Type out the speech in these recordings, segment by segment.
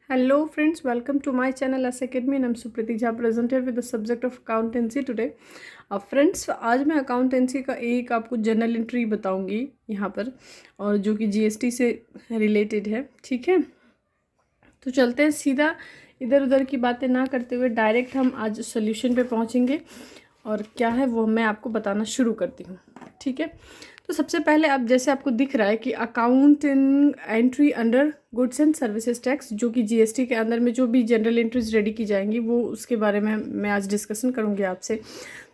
Hello friends, welcome to my channel S Academy and I'm Supriti Jha present here with the subject of accountancy today. Friends आज मैं accountancy का एक आपको general entry बताऊंगी यहाँ पर, और जो कि जीएसटी से रिलेटेड है। ठीक है, तो चलते हैं सीधा, इधर उधर की बातें ना करते हुए डायरेक्ट हम आज सोल्यूशन पे पहुँचेंगे और क्या है वो मैं आपको बताना शुरू करती हूँ। ठीक है, तो सबसे पहले अब जैसे आपको दिख रहा है कि accounting entry under goods and services tax, जो कि जीएसटी के अंदर में जो भी जनरल एंट्रीज रेडी की जाएंगी वो उसके बारे में मैं आज डिस्कशन करूंगी आपसे।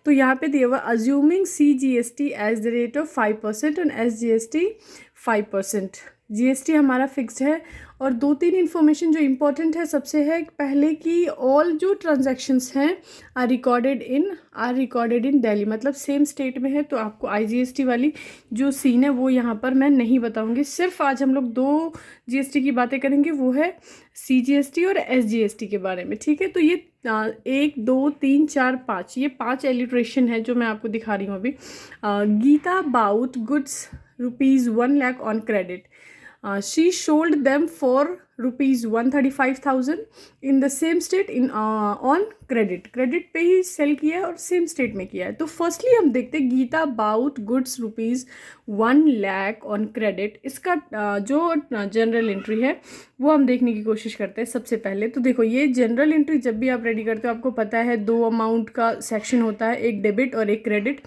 तो यहाँ पे दिया हुआ assuming CGST as the rate of 5% और SGST 5%। जीएसटी हमारा फिक्स्ड है और दो तीन इन्फॉर्मेशन जो इम्पोर्टेंट है सबसे है पहले कि ऑल जो ट्रांजैक्शंस हैं आर रिकॉर्डेड इन दिल्ली, मतलब सेम स्टेट में है। तो आपको IGST वाली जो सीन है वो यहाँ पर मैं नहीं बताऊंगी, सिर्फ आज हम लोग दो जीएसटी की बातें करेंगे, वो है CGST और SGST के बारे में। ठीक है, तो ये 1 2 3 4 5 ये 5 एलिट्रेशन है जो मैं आपको दिखा रही हूँ अभी। Gita bought goods ₹1 lakh on credit. She sold them for ₹135,000 in the same state on credit पे ही सेल किया है और सेम स्टेट में किया है। तो फर्स्टली हम देखते हैं Gita bought goods ₹1 lakh on credit. इसका जो जनरल एंट्री है वो हम देखने की कोशिश करते हैं। सबसे पहले तो देखो, ये जनरल एंट्री जब भी आप रेडी करते हो आपको पता है दो अमाउंट का सेक्शन होता है, एक डेबिट और एक क्रेडिट।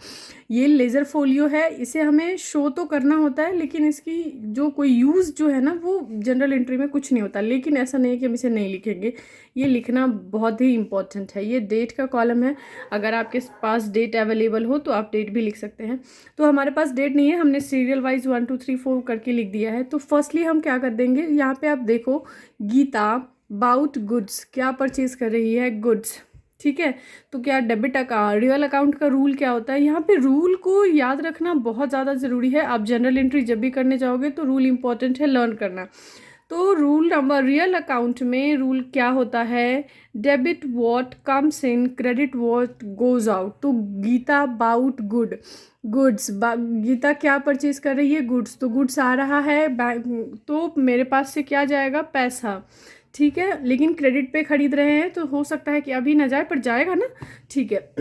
ये लेज़र फोलियो है, इसे हमें शो तो करना होता है लेकिन इसकी जो कोई यूज़ जो है ना वो जनरल एंट्री में कुछ नहीं होता। लेकिन ऐसा नहीं है कि हम इसे नहीं लिखेंगे, ये लिखना बहुत ही इंपॉर्टेंट है। ये डेट का कॉलम है, अगर आपके पास डेट अवेलेबल हो तो आप डेट भी लिख सकते हैं। तो हमारे पास डेट नहीं है, हमने सीरियल वाइज 1 2 3 4 करके लिख दिया है। तो फर्स्टली हम क्या कर देंगे, यहाँ पे आप देखो गीता बाउट गुड्स क्या परचेज कर रही है, गुड्स। ठीक है, तो क्या डेबिट अकाउंट रियल अकाउंट का रूल क्या होता है, यहाँ पे रूल को याद रखना बहुत ज़्यादा ज़रूरी है। आप जनरल एंट्री जब भी करने जाओगे तो रूल इंपॉर्टेंट है लर्न करना। तो रूल नंबर रियल अकाउंट में रूल क्या होता है, debit what comes in, credit what goes out. तो गीता बाउट गुड्स, गीता क्या परचेज कर रही है, गुड्स। तो गुड्स आ रहा है तो मेरे पास से क्या जाएगा, पैसा। ठीक है, लेकिन क्रेडिट पे खरीद रहे हैं तो हो सकता है कि अभी ना जाए पर जाएगा ना। ठीक है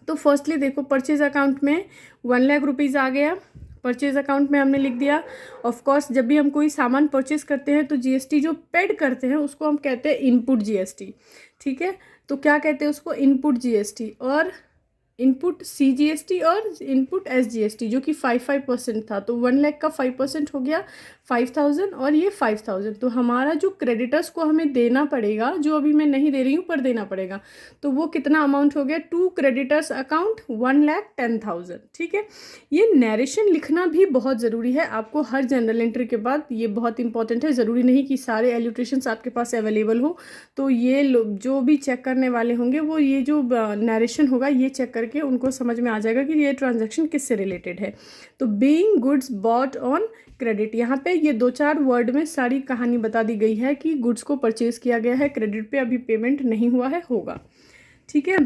तो फर्स्टली देखो परचेज अकाउंट में 1 लाख रुपीज़ आ गया, परचेज अकाउंट में हमने लिख दिया। ऑफ कोर्स जब भी हम कोई सामान परचेज करते हैं तो जीएसटी जो पेड करते हैं उसको हम कहते हैं इनपुट जीएसटी। ठीक है, तो क्या कहते हैं उसको, इनपुट जीएसटी, और इनपुट CGST और इनपुट SGST जो कि 5% था। तो 1 लाख का 5% हो गया 5,000 और ये 5,000। तो हमारा जो क्रेडिटर्स को हमें देना पड़ेगा, जो अभी मैं नहीं दे रही हूँ पर देना पड़ेगा, तो वो कितना अमाउंट हो गया, 2 क्रेडिटर्स अकाउंट 1,10,000। ठीक है, ये नरेशन लिखना भी बहुत ज़रूरी है आपको हर जनरल एंट्री के बाद, ये बहुत इंपॉर्टेंट है। ज़रूरी नहीं कि सारे एल्यूट्रेशंस आपके पास अवेलेबल हो, तो ये जो भी चेक करने वाले होंगे वो ये जो नरेशन होगा ये चेक करके उनको समझ में आ जाएगा कि ये ट्रांजैक्शन किससे रिलेटेड है। तो being goods bought on credit, यहाँ पे ये 2-4 वर्ड में सारी कहानी बता दी गई है कि गुड्स को परचेज किया गया है, क्रेडिट पे अभी पेमेंट नहीं हुआ है, होगा। ठीक है,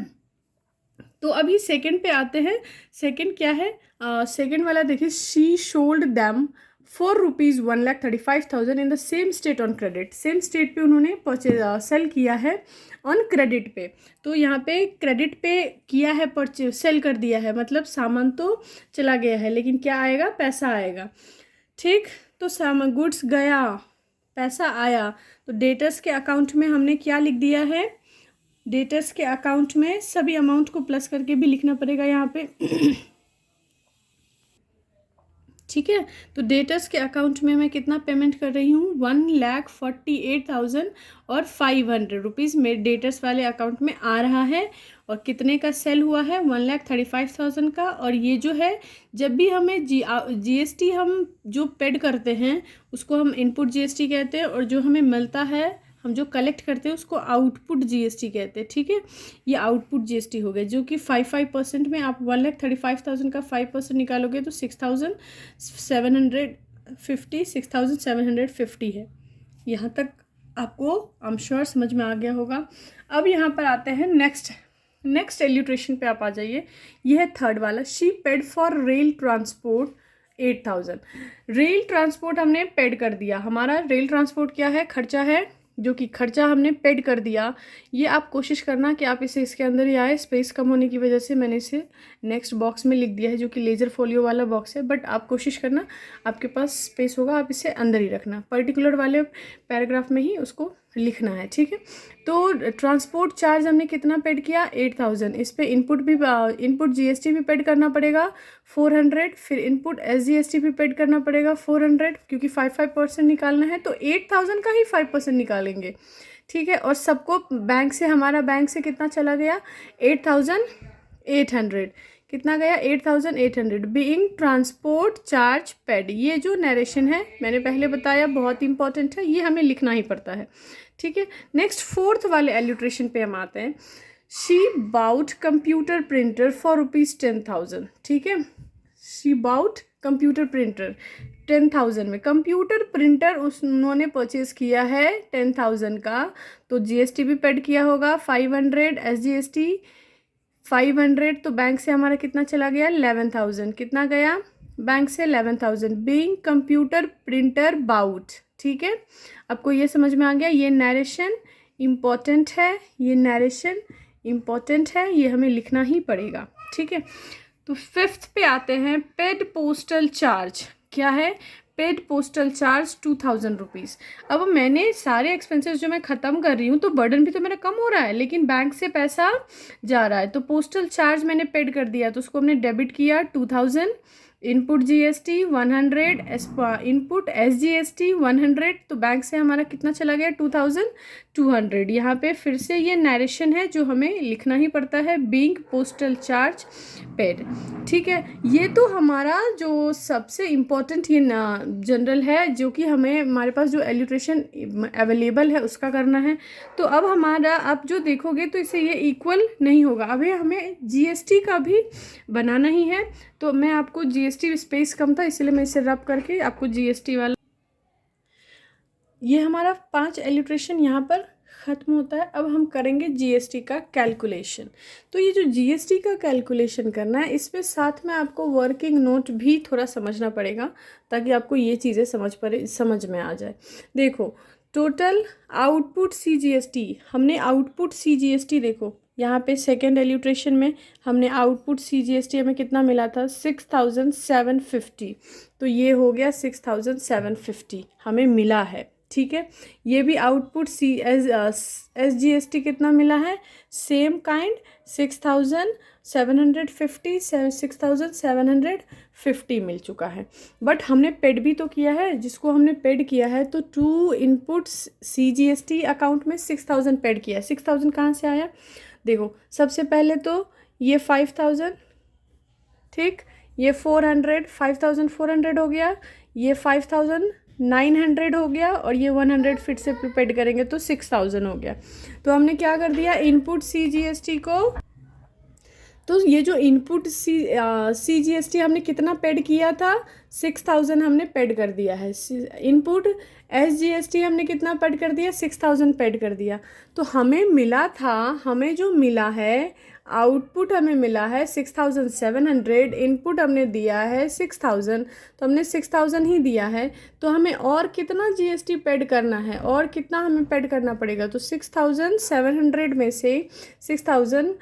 तो अभी सेकंड पे आते हैं। सेकंड क्या है, सेकंड वाला देखिए, she sold them for ₹1,35,000 in the same state on credit. Same state पे उन्होंने सेल किया है ऑन क्रेडिट पे। तो यहाँ पे क्रेडिट पे किया है, परचेज सेल कर दिया है, मतलब सामान तो चला गया है लेकिन क्या आएगा, पैसा आएगा। ठीक, तो सामान गुड्स गया, पैसा आया, तो डेटर्स के अकाउंट में हमने क्या लिख दिया है, डेटर्स के अकाउंट में सभी अमाउंट को प्लस करके भी लिखना पड़ेगा यहाँ पे। ठीक है, तो डेटर्स के अकाउंट में मैं कितना पेमेंट कर रही हूँ, 1,48,500 रुपीज़ मेरे डेटर्स वाले अकाउंट में आ रहा है। और कितने का सेल हुआ है, 1,35,000 का। और ये जो है जब भी हमें GST हम जो पेड करते हैं उसको हम इनपुट GST कहते हैं, और जो हमें मिलता है हम जो कलेक्ट करते हैं उसको आउटपुट GST कहते हैं। ठीक है, ये आउटपुट GST हो गया, जो कि 5% में आप 1,35,000 का 5% निकालोगे तो 6,750 है। यहाँ तक आपको आई एम श्योर समझ में आ गया होगा। अब यहाँ पर आते हैं नेक्स्ट एल्यूट्रेशन पे आप आ जाइए। यह है थर्ड वाला, she paid for rail transport 8,000। Rail transport हमने पेड कर दिया, हमारा रेल ट्रांसपोर्ट क्या है, खर्चा है जो कि खर्चा हमने पेड कर दिया, ये आप कोशिश करना कि आप इसे इसके अंदर ही आए। स्पेस कम होने की वजह से मैंने इसे नेक्स्ट बॉक्स में लिख दिया है, जो कि लेजर फोलियो वाला बॉक्स है, बट आप कोशिश करना आपके पास स्पेस होगा, आप इसे अंदर ही रखना, पर्टिकुलर वाले पैराग्राफ में ही उसको लिखना है, ठीक है। तो ट्रांसपोर्ट चार्ज हमने कितना पेड किया, 8000। इस पे इनपुट जीएसटी भी पेड करना पड़ेगा 400, फिर इनपुट एसजीएसटी भी पेड करना पड़ेगा 400, क्योंकि 5% निकालना है, तो 8000 का ही 5% निकालेंगे, ठीक है। और सबको बैंक से, हमारा बैंक से कितना चला गया, 8800। कितना गया, 8800 बीइंग ट्रांसपोर्ट चार्ज पेड। ये जो नरेशन है मैंने पहले बताया बहुत इंपॉर्टेंट है, ये हमें लिखना ही पड़ता है, ठीक है। नेक्स्ट फोर्थ वाले एल्यूट्रेशन पे हम आते हैं। She bought computer printer for ₹10,000, ठीक है। शी बाउट कंप्यूटर प्रिंटर 10,000 में, कंप्यूटर प्रिंटर उन्होंने परचेज किया है 10,000 का, तो जीएसटी भी पेड किया होगा 500, एसजीएसटी 500, तो बैंक से हमारा कितना चला गया, 11,000। कितना गया बैंक से, 11,000 बीइंग कंप्यूटर प्रिंटर बाउट, ठीक है। आपको ये समझ में आ गया, ये नरेशन इम्पॉर्टेंट है, ये नरेशन इम्पॉर्टेंट है, ये हमें लिखना ही पड़ेगा, ठीक है। तो फिफ्थ पे आते हैं, पेड पोस्टल चार्ज। क्या है, पेड पोस्टल चार्ज 2000 रुपीज़। अब मैंने सारे एक्सपेंसेस जो मैं ख़त्म कर रही हूँ, तो बर्डन भी तो मेरा कम हो रहा है, लेकिन बैंक से पैसा जा रहा है, तो पोस्टल चार्ज मैंने पेड कर दिया, तो उसको हमने डेबिट किया 2000, इनपुट जीएसटी 100, इनपुट एसजीएसटी 100, तो बैंक से हमारा कितना चला गया, 2200। यहाँ पे फिर से ये नरेशन है जो हमें लिखना ही पड़ता है, बीइंग पोस्टल चार्ज पेड, ठीक है। ये तो हमारा जो सबसे इम्पोर्टेंट ये जनरल है, जो कि हमारे पास जो एल्यूट्रेशन अवेलेबल है उसका करना है। तो अब हमारा, आप जो देखोगे तो इसे ये इक्वल नहीं होगा, अभी हमें जीएसटी का भी बनाना ही है। तो मैं आपको जीएसटी स्पेस कम था, इसलिए मैं इसे रब करके आपको जीएसटी वाला, ये हमारा 5 एल्यूट्रेशन यहाँ पर ख़त्म होता है। अब हम करेंगे जीएसटी का कैलकुलेशन। तो ये जो जीएसटी का कैलकुलेशन करना है, इसमें साथ में आपको वर्किंग नोट भी थोड़ा समझना पड़ेगा, ताकि आपको ये चीज़ें समझ में आ जाए। देखो, टोटल आउटपुट सीजीएसटी, हमने आउटपुट सीजीएसटी देखो यहाँ पे सेकेंड एल्यूट्रेशन में हमने आउटपुट सीजीएसटी हमें कितना मिला था, 6750। तो ये हो गया 6750 हमें मिला है, ठीक है। ये भी आउटपुट एसजीएसटी कितना मिला है, सेम काइंड 6750 मिल चुका है। बट हमने पेड भी तो किया है, जिसको हमने पेड किया है, तो टू इनपुट्स सीजीएसटी अकाउंट में 6000 पेड किया है। 6000 कहाँ से आया, देखो, सबसे पहले तो ये 5000, ठीक, ये 400, 5400 हो गया, ये 5900 हो गया, और ये 100 फिर से पेड करेंगे तो 6000 हो गया। तो हमने क्या कर दिया, इनपुट सीजीएसटी को, तो ये जो इनपुट सीजीएसटी हमने कितना पेड किया था, 6000 हमने पेड कर दिया है। इनपुट एसजीएसटी हमने कितना पेड कर दिया, 6000 पेड कर दिया। तो हमें मिला था, हमें जो मिला है आउटपुट हमें मिला है 6700, इनपुट हमने दिया है 6000, तो हमने 6000 ही दिया है। तो हमें और कितना जीएसटी पेड करना है, और कितना हमें पेड करना पड़ेगा, तो 6700 में से 6000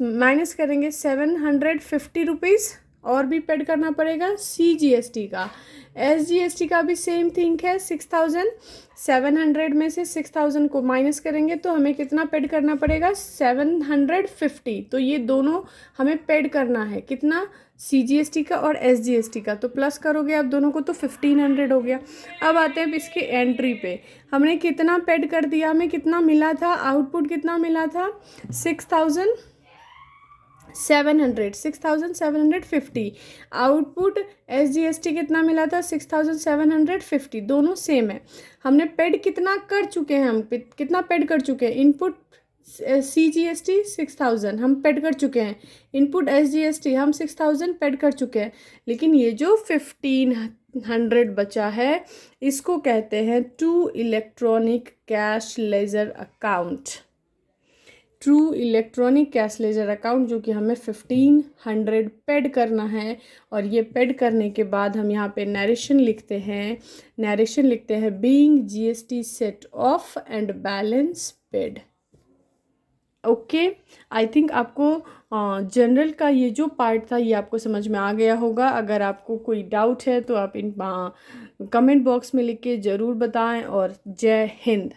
माइनस करेंगे 750 रुपीज़, और भी पेड करना पड़ेगा सीजीएसटी का। एसजीएसटी का भी सेम थिंग है, 6700 में से 6000 को माइनस करेंगे तो हमें कितना पेड करना पड़ेगा, 750। तो ये दोनों हमें पेड करना है, कितना, सीजीएसटी का और एसजीएसटी का। तो प्लस करोगे आप दोनों को तो 1500 हो गया। अब आते हैं इसके एंट्री पे, हमने कितना पेड कर दिया, हमें कितना मिला था, आउटपुट कितना मिला था, 6750। आउटपुट एसजीएसटी कितना मिला था, 6750, दोनों सेम है। हमने पेड कितना कर चुके हैं, हम कितना पेड कर चुके हैं, इनपुट सीजीएसटी 6000 हम पेड कर चुके हैं, इनपुट एसजीएसटी हम 6000 पेड कर चुके हैं। लेकिन ये जो 1500 बचा है, इसको कहते हैं to electronic cash ledger account. Through electronic cash ledger account, जो कि हमें 1500 पेड करना है। और ये पेड करने के बाद हम यहाँ पे नरेशन लिखते हैं being GST set of and balance paid. Okay, I think आपको जनरल का ये जो पार्ट था ये आपको समझ में आ गया होगा। अगर आपको कोई डाउट है तो आप इन कमेंट बॉक्स में लिख के ज़रूर बताएं। और जय हिंद।